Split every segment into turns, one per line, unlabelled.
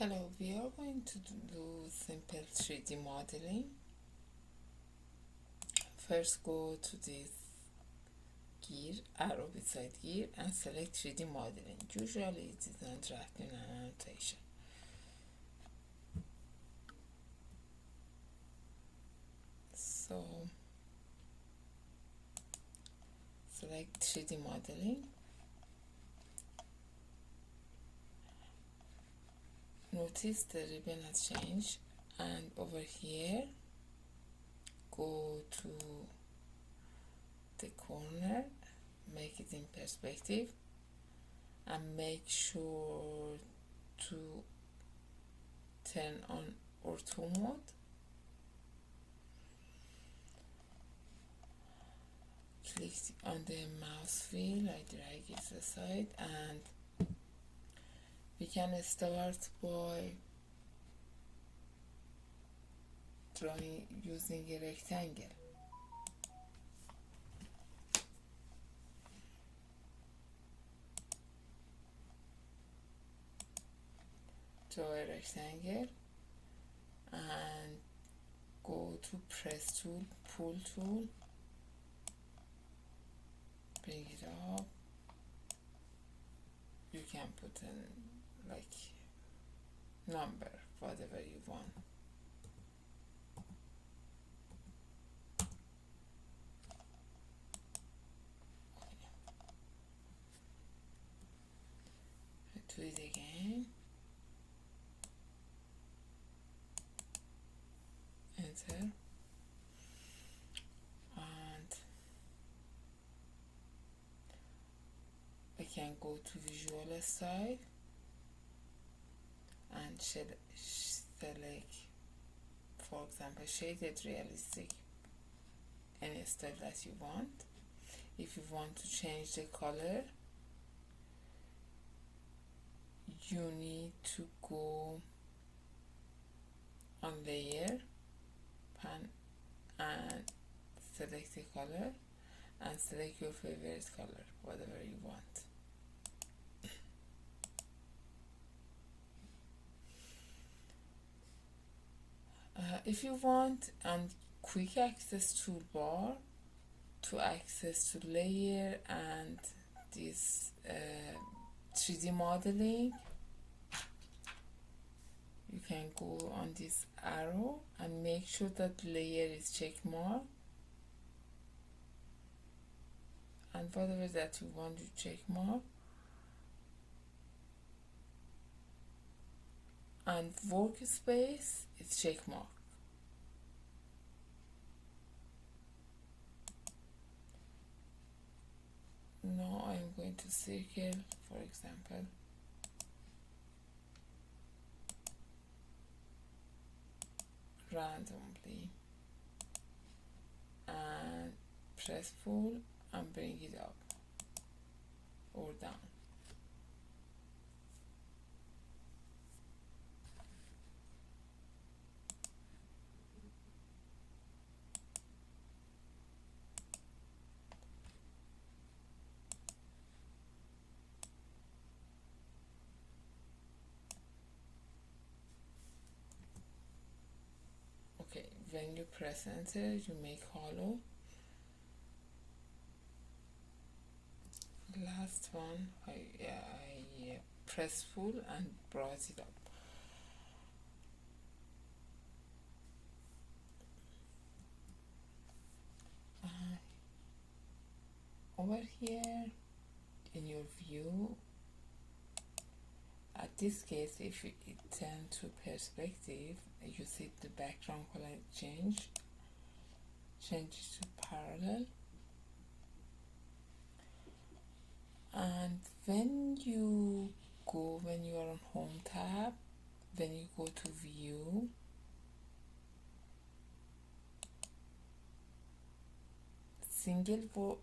Hello, we are going to do simple 3D modeling. First go to this gear, arrow beside gear, and select 3D modeling. Usually it is on drafting and annotation. So select 3D modeling. Notice the ribbon has changed, and over here go to the corner, make it in perspective, and make sure to turn on ortho mode. Click on the mouse wheel, I drag it aside, and we can start by drawing using a rectangle. Draw a rectangle and go to press tool, pull tool, bring it up. You can put in like number, whatever you want. Do it again. Enter. And I can go to visual style and select, for example, shaded realistic, any style that you want. If you want to change the color, you need to go on layer, pan, and select the color and select your favorite color, whatever you want. If you want on quick access toolbar to access to layer and this 3D modeling, you can go on this arrow and make sure that layer is check mark, and whatever that you want to check mark, and workspace is check mark. Now I'm going to circle, for example, randomly, and press pull and bring it up or down. Okay, when you press enter, you make hollow. Last one, I press pull and brought it up. Over here in your view, at this case, if it turn to perspective, you see the background color change to parallel. And when you are on home tab, when you go to view, single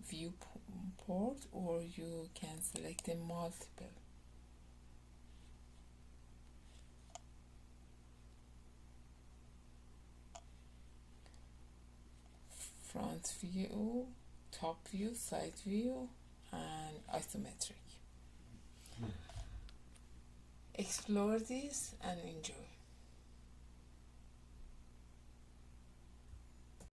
viewport, or you can select a multiple. Front view, top view, side view, and isometric. Explore this and enjoy.